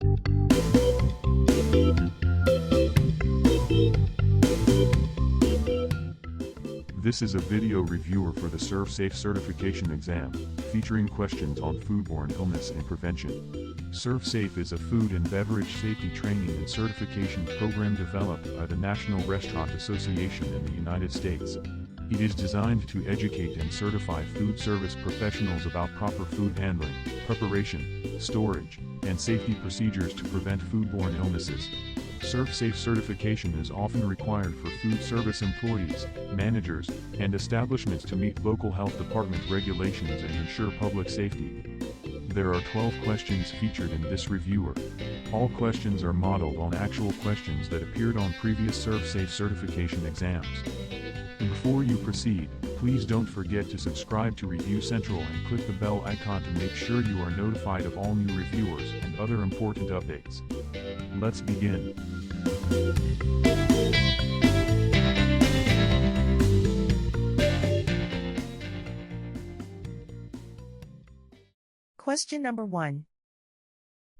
This is a video reviewer for the ServSafe Certification Exam, featuring questions on foodborne illness and prevention. ServSafe is a food and beverage safety training and certification program developed by the National Restaurant Association in the United States. It is designed to educate and certify food service professionals about proper food handling, preparation, storage, and safety procedures to prevent foodborne illnesses. ServSafe certification is often required for food service employees, managers, and establishments to meet local health department regulations and ensure public safety. There are 12 questions featured in this reviewer. All questions are modeled on actual questions that appeared on previous ServSafe certification exams. Before you proceed, please don't forget to subscribe to Review Central and click the bell icon to make sure you are notified of all new reviewers and other important updates. Let's begin. Question number 1.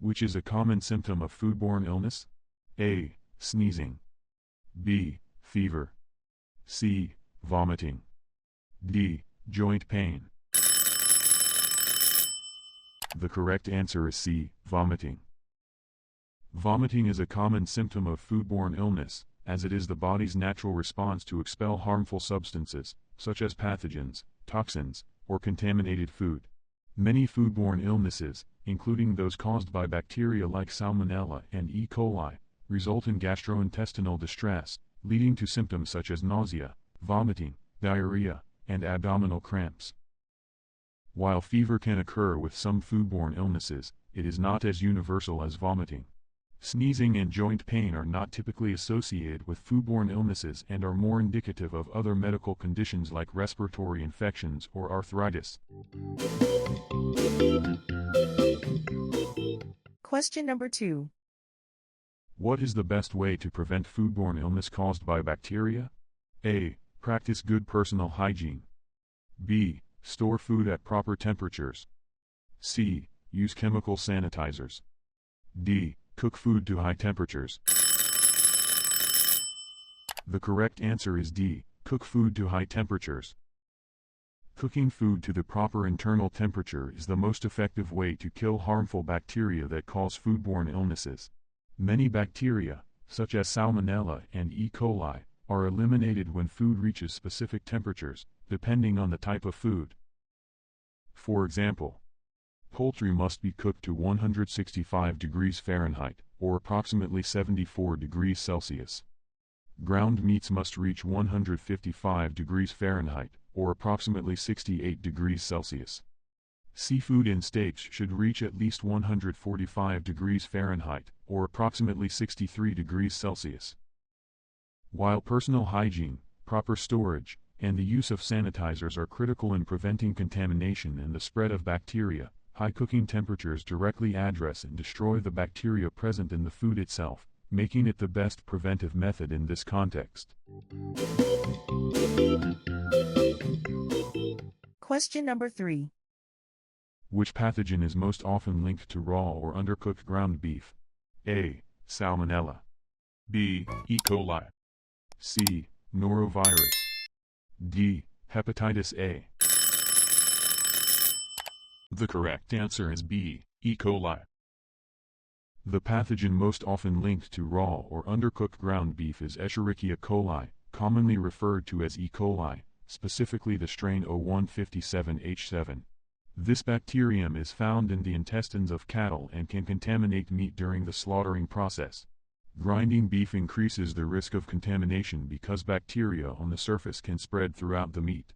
Which is a common symptom of foodborne illness? A. Sneezing. B. Fever. C. Vomiting. D. Joint pain. The correct answer is C. Vomiting. Vomiting is a common symptom of foodborne illness, as it is the body's natural response to expel harmful substances, such as pathogens, toxins, or contaminated food. Many foodborne illnesses, including those caused by bacteria like Salmonella and E. coli, result in gastrointestinal distress, leading to symptoms such as nausea, vomiting, diarrhea, and abdominal cramps. While fever can occur with some foodborne illnesses, it is not as universal as vomiting. Sneezing and joint pain are not typically associated with foodborne illnesses and are more indicative of other medical conditions like respiratory infections or arthritis. Question number 2. What is the best way to prevent foodborne illness caused by bacteria? A. Practice good personal hygiene. B. Store food at proper temperatures. C. Use chemical sanitizers. D. Cook food to high temperatures. The correct answer is D. Cook food to high temperatures. Cooking food to the proper internal temperature is the most effective way to kill harmful bacteria that cause foodborne illnesses. Many bacteria, such as Salmonella and E. coli, are eliminated when food reaches specific temperatures, depending on the type of food. For example, poultry must be cooked to 165 degrees Fahrenheit, or approximately 74 degrees Celsius. Ground meats must reach 155 degrees Fahrenheit, or approximately 68 degrees Celsius. Seafood and steaks should reach at least 145 degrees Fahrenheit, or approximately 63 degrees Celsius. While personal hygiene, proper storage, and the use of sanitizers are critical in preventing contamination and the spread of bacteria, high cooking temperatures directly address and destroy the bacteria present in the food itself, making it the best preventive method in this context. Question number 3. Which pathogen is most often linked to raw or undercooked ground beef? A. Salmonella. B. E. coli. C. Norovirus. D. Hepatitis A. The correct answer is B. E. coli. The pathogen most often linked to raw or undercooked ground beef is Escherichia coli, commonly referred to as E. coli, specifically the strain O157H7. This bacterium is found in the intestines of cattle and can contaminate meat during the slaughtering process. Grinding beef increases the risk of contamination because bacteria on the surface can spread throughout the meat.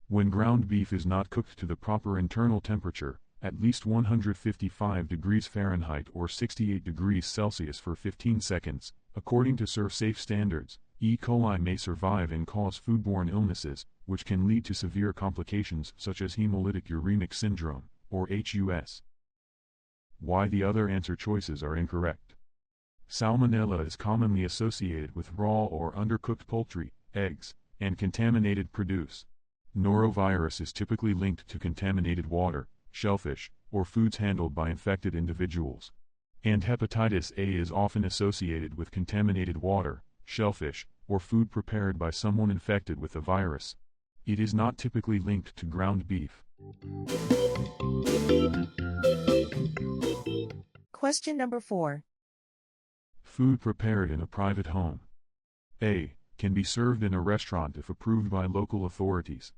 When ground beef is not cooked to the proper internal temperature, at least 155 degrees Fahrenheit or 68 degrees Celsius for 15 seconds, according to ServSafe standards, E. coli may survive and cause foodborne illnesses, which can lead to severe complications such as hemolytic uremic syndrome, or HUS. Why the other answer choices are incorrect. Salmonella is commonly associated with raw or undercooked poultry, eggs, and contaminated produce. Norovirus is typically linked to contaminated water, shellfish, or foods handled by infected individuals. And hepatitis A is often associated with contaminated water, shellfish, or food prepared by someone infected with the virus. It is not typically linked to ground beef. Question number 4. Food prepared in a private home. A. Can be served in a restaurant if approved by local authorities.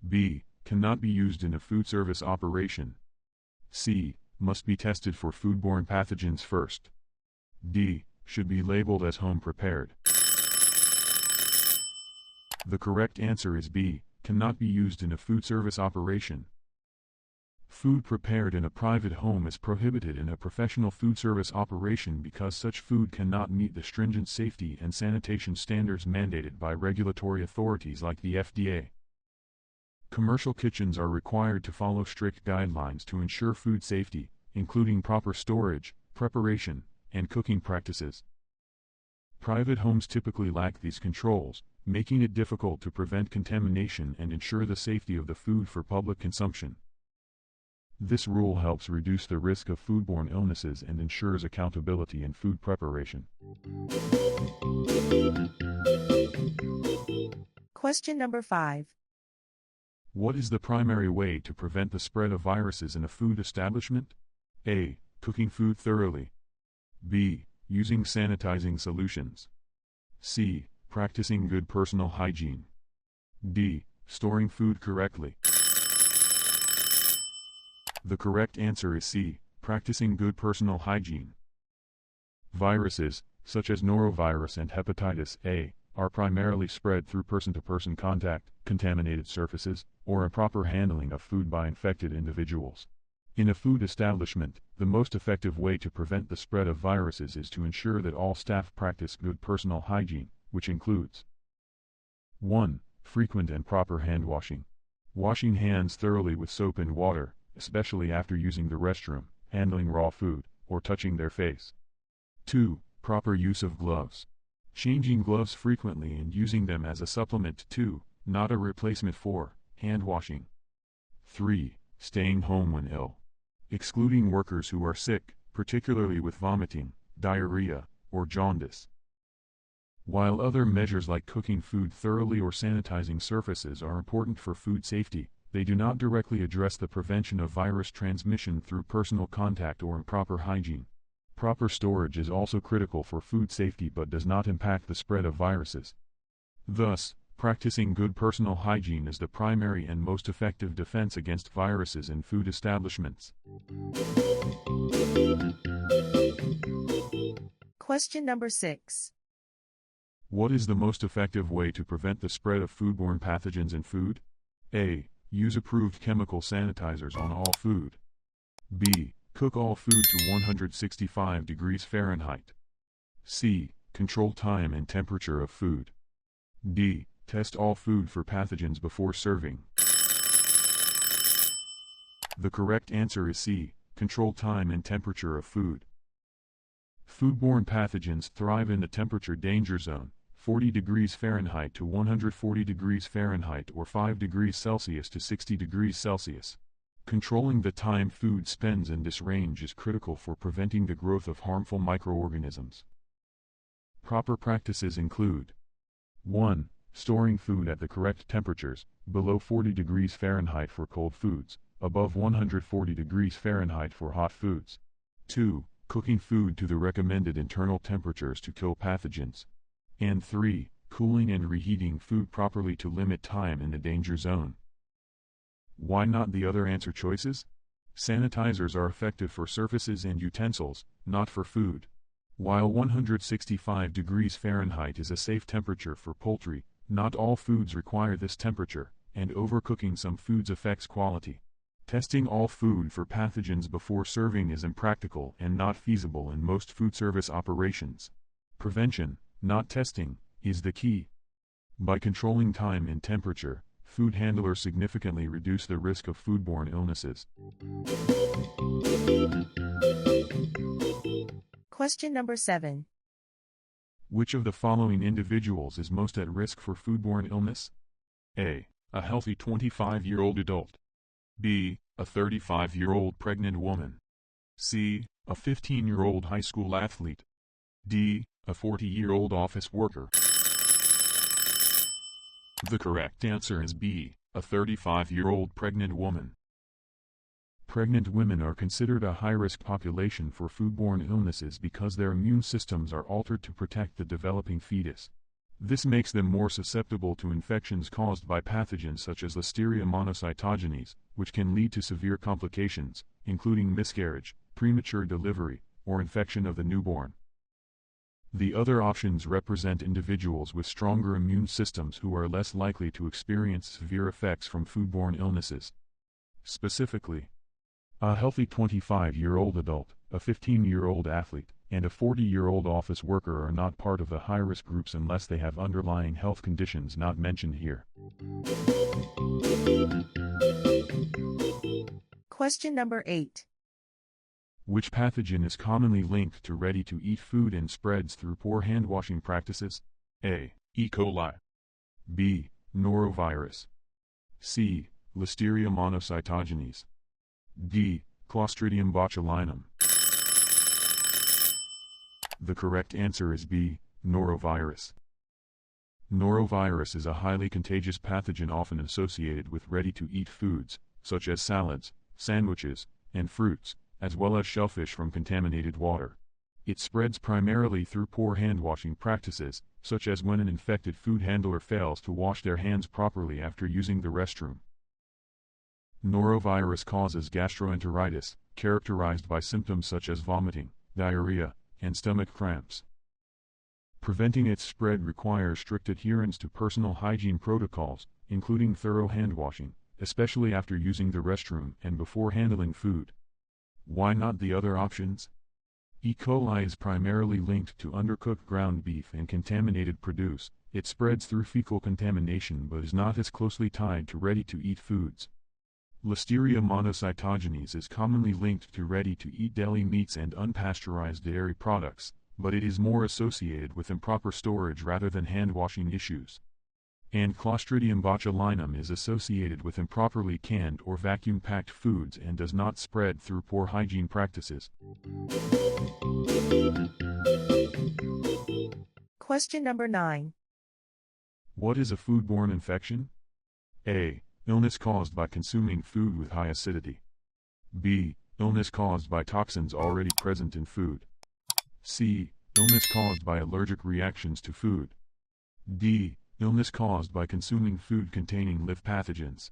B. Cannot be used in a food service operation. C. Must be tested for foodborne pathogens first. D. Should be labeled as home prepared. The correct answer is B. Cannot be used in a food service operation. Food prepared in a private home is prohibited in a professional food service operation because such food cannot meet the stringent safety and sanitation standards mandated by regulatory authorities like the FDA. Commercial kitchens are required to follow strict guidelines to ensure food safety, including proper storage, preparation, and cooking practices. Private homes typically lack these controls, making it difficult to prevent contamination and ensure the safety of the food for public consumption. This rule helps reduce the risk of foodborne illnesses and ensures accountability in food preparation. Question number 5. What is the primary way to prevent the spread of viruses in a food establishment? A. Cooking food thoroughly. B. Using sanitizing solutions. C. Practicing good personal hygiene. D. Storing food correctly. The correct answer is C. Practicing good personal hygiene. Viruses, such as norovirus and hepatitis A, are primarily spread through person-to-person contact, contaminated surfaces, or improper handling of food by infected individuals. In a food establishment, the most effective way to prevent the spread of viruses is to ensure that all staff practice good personal hygiene, which includes 1. Frequent and proper hand washing. Washing hands thoroughly with soap and water, especially after using the restroom, handling raw food, or touching their face. 2. Proper use of gloves. Changing gloves frequently and using them as a supplement to, not a replacement for, hand washing. 3. Staying home when ill. Excluding workers who are sick, particularly with vomiting, diarrhea, or jaundice. While other measures like cooking food thoroughly or sanitizing surfaces are important for food safety, they do not directly address the prevention of virus transmission through personal contact or improper hygiene. Proper storage is also critical for food safety but does not impact the spread of viruses. Thus, practicing good personal hygiene is the primary and most effective defense against viruses in food establishments. Question number 6. What is the most effective way to prevent the spread of foodborne pathogens in food? A. Use approved chemical sanitizers on all food. B. Cook all food to 165 degrees Fahrenheit. C. Control time and temperature of food. D. Test all food for pathogens before serving. The correct answer is C. Control time and temperature of food. Foodborne pathogens thrive in the temperature danger zone, 40 degrees Fahrenheit to 140 degrees Fahrenheit or 5 degrees Celsius to 60 degrees Celsius. Controlling the time food spends in this range is critical for preventing the growth of harmful microorganisms. Proper practices include 1. Storing food at the correct temperatures, below 40 degrees Fahrenheit for cold foods, above 140 degrees Fahrenheit for hot foods. 2. Cooking food to the recommended internal temperatures to kill pathogens. And 3. Cooling and reheating food properly to limit time in the danger zone. Why not the other answer choices? Sanitizers are effective for surfaces and utensils, not for food. While 165 degrees Fahrenheit is a safe temperature for poultry, not all foods require this temperature, and overcooking some foods affects quality. Testing all food for pathogens before serving is impractical and not feasible in most food service operations. Prevention, not testing, is the key. By controlling time and temperature, food handlers significantly reduce the risk of foodborne illnesses. Question number 7. Which of the following individuals is most at risk for foodborne illness? A. A healthy 25-year-old adult. B. A 35-year-old pregnant woman. C. A 15-year-old high school athlete. D. A 40-year-old office worker. The correct answer is B. A 35-year-old pregnant woman. Pregnant women are considered a high-risk population for foodborne illnesses because their immune systems are altered to protect the developing fetus. This makes them more susceptible to infections caused by pathogens such as Listeria monocytogenes, which can lead to severe complications, including miscarriage, premature delivery, or infection of the newborn. The other options represent individuals with stronger immune systems who are less likely to experience severe effects from foodborne illnesses. Specifically, a healthy 25-year-old adult, a 15-year-old athlete, and a 40-year-old office worker are not part of the high-risk groups unless they have underlying health conditions not mentioned here. Question number 8. Which pathogen is commonly linked to ready-to-eat food and spreads through poor hand-washing practices? A. E. coli. B. Norovirus. C. Listeria monocytogenes. D. Clostridium botulinum. The correct answer is B. Norovirus. Norovirus is a highly contagious pathogen often associated with ready-to-eat foods, such as salads, sandwiches, and fruits, as well as shellfish from contaminated water. It spreads primarily through poor hand-washing practices, such as when an infected food handler fails to wash their hands properly after using the restroom. Norovirus causes gastroenteritis, characterized by symptoms such as vomiting, diarrhea, and stomach cramps. Preventing its spread requires strict adherence to personal hygiene protocols, including thorough hand-washing, especially after using the restroom and before handling food. Why not the other options? E. coli is primarily linked to undercooked ground beef and contaminated produce. It spreads through fecal contamination but is not as closely tied to ready-to-eat foods. Listeria monocytogenes is commonly linked to ready-to-eat deli meats and unpasteurized dairy products, but it is more associated with improper storage rather than hand-washing issues. And Clostridium botulinum is associated with improperly canned or vacuum-packed foods and does not spread through poor hygiene practices. Question number 9. What is a foodborne infection? A. Illness caused by consuming food with high acidity. B. Illness caused by toxins already present in food. C. Illness caused by allergic reactions to food. D. Illness caused by consuming food containing live pathogens.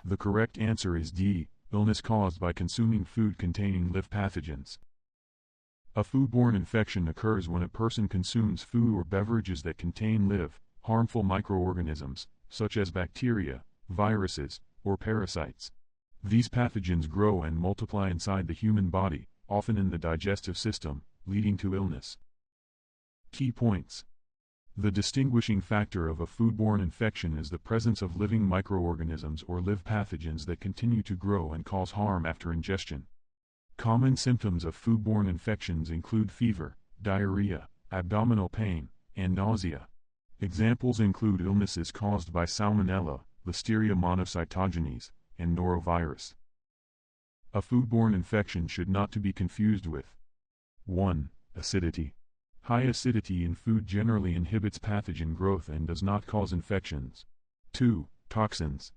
The correct answer is D. Illness caused by consuming food containing live pathogens. A foodborne infection occurs when a person consumes food or beverages that contain live, harmful microorganisms, such as bacteria, viruses, or parasites. These pathogens grow and multiply inside the human body, often in the digestive system, leading to illness. Key points. The distinguishing factor of a foodborne infection is the presence of living microorganisms or live pathogens that continue to grow and cause harm after ingestion. Common symptoms of foodborne infections include fever, diarrhea, abdominal pain, and nausea. Examples include illnesses caused by Salmonella, Listeria monocytogenes, and norovirus. A foodborne infection should not to be confused with 1. Acidity. High acidity in food generally inhibits pathogen growth and does not cause infections. 2. Toxins.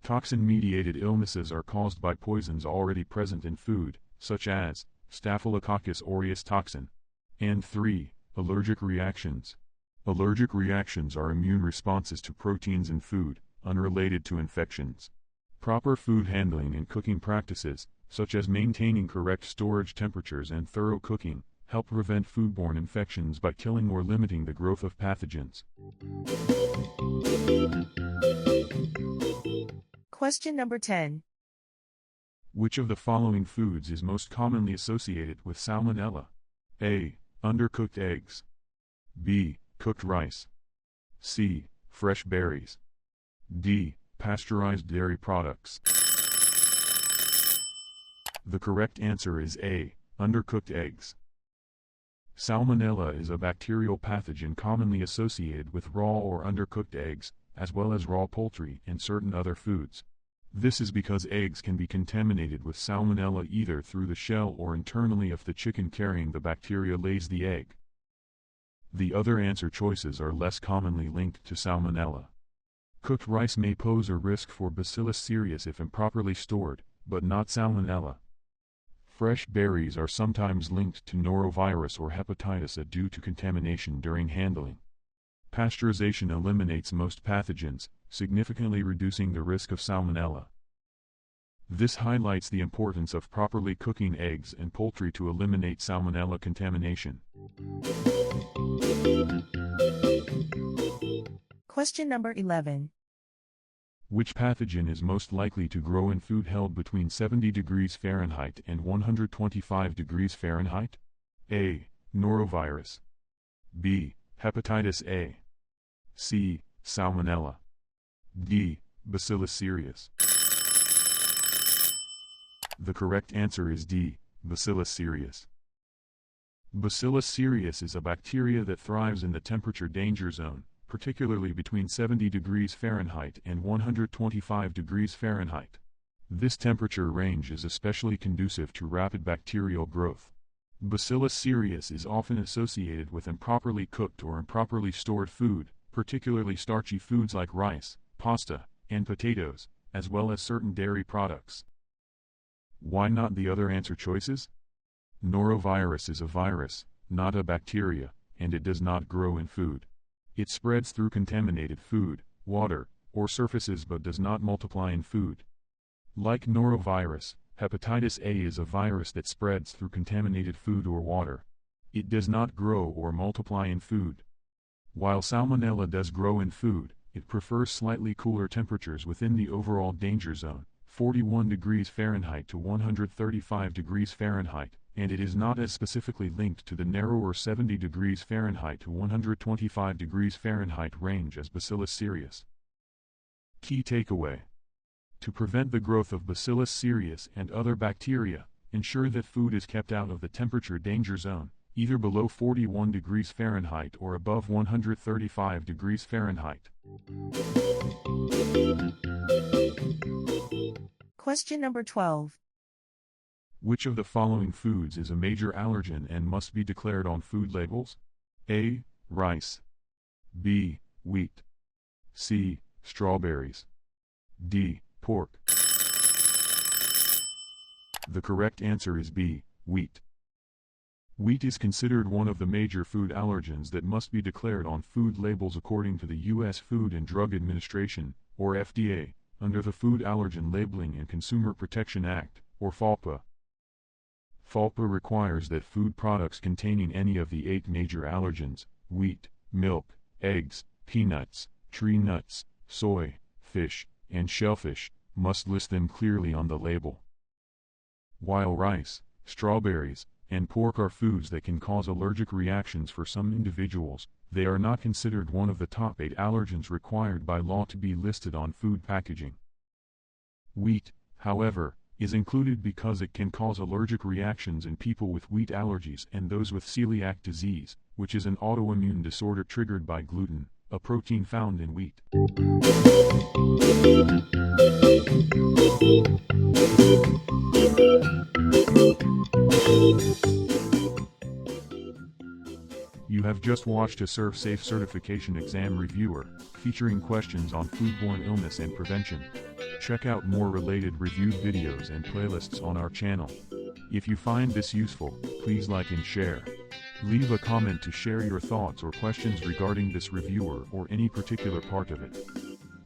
Toxin-mediated illnesses are caused by poisons already present in food, such as Staphylococcus aureus toxin. And 3. Allergic reactions. Allergic reactions are immune responses to proteins in food, unrelated to infections. Proper food handling and cooking practices, such as maintaining correct storage temperatures and thorough cooking, help prevent foodborne infections by killing or limiting the growth of pathogens. Question number 10. Which of the following foods is most commonly associated with Salmonella? A. Undercooked eggs. B. Cooked rice. C. Fresh berries. D. Pasteurized dairy products. The correct answer is A. Undercooked eggs. Salmonella is a bacterial pathogen commonly associated with raw or undercooked eggs, as well as raw poultry and certain other foods. This is because eggs can be contaminated with Salmonella either through the shell or internally if the chicken carrying the bacteria lays the egg. The other answer choices are less commonly linked to Salmonella. Cooked rice may pose a risk for Bacillus cereus if improperly stored, but not Salmonella. Fresh berries are sometimes linked to norovirus or hepatitis A due to contamination during handling. Pasteurization eliminates most pathogens, significantly reducing the risk of Salmonella. This highlights the importance of properly cooking eggs and poultry to eliminate Salmonella contamination. Question number 11. Which pathogen is most likely to grow in food held between 70 degrees Fahrenheit and 125 degrees Fahrenheit? A. Norovirus. B. Hepatitis A. C. Salmonella. D. Bacillus cereus. The correct answer is D. Bacillus cereus. Bacillus cereus is a bacteria that thrives in the temperature danger zone, particularly between 70 degrees Fahrenheit and 125 degrees Fahrenheit. This temperature range is especially conducive to rapid bacterial growth. Bacillus cereus is often associated with improperly cooked or improperly stored food, particularly starchy foods like rice, pasta, and potatoes, as well as certain dairy products. Why not the other answer choices? Norovirus is a virus, not a bacteria, and it does not grow in food. It spreads through contaminated food, water, or surfaces but does not multiply in food. Like norovirus, hepatitis A is a virus that spreads through contaminated food or water. It does not grow or multiply in food. While Salmonella does grow in food, it prefers slightly cooler temperatures within the overall danger zone, 41 degrees Fahrenheit to 135 degrees Fahrenheit, and it is not as specifically linked to the narrower 70 degrees Fahrenheit to 125 degrees Fahrenheit range as Bacillus cereus. Key takeaway: to prevent the growth of Bacillus cereus and other bacteria, ensure that food is kept out of the temperature danger zone, either below 41 degrees Fahrenheit or above 135 degrees Fahrenheit. Question number 12. Which of the following foods is a major allergen and must be declared on food labels? A. Rice. B. Wheat. C. Strawberries. D. Pork. The correct answer is B. Wheat. Wheat is considered one of the major food allergens that must be declared on food labels according to the U.S. Food and Drug Administration, or FDA, under the Food Allergen Labeling and Consumer Protection Act, or FALPA. FALPA requires that food products containing any of the 8 major allergens, wheat, milk, eggs, peanuts, tree nuts, soy, fish, and shellfish, must list them clearly on the label. While rice, strawberries, and pork are foods that can cause allergic reactions for some individuals, they are not considered one of the top 8 allergens required by law to be listed on food packaging. Wheat, however, is included because it can cause allergic reactions in people with wheat allergies and those with celiac disease, which is an autoimmune disorder triggered by gluten, a protein found in wheat. You have just watched a ServSafe Certification Exam Reviewer, featuring questions on foodborne illness and prevention. Check out more related reviewed videos and playlists on our channel. If you find this useful, please like and share. Leave a comment to share your thoughts or questions regarding this reviewer or any particular part of it.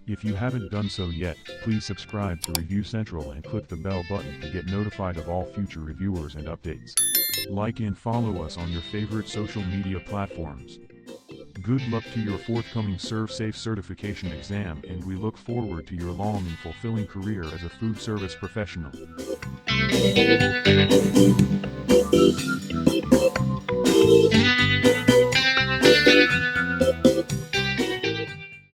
If you haven't done so yet, please subscribe to Review Central and click the bell button to get notified of all future reviewers and updates. Like and follow us on your favorite social media platforms. Good luck to your forthcoming ServSafe Certification Exam, and we look forward to your long and fulfilling career as a food service professional.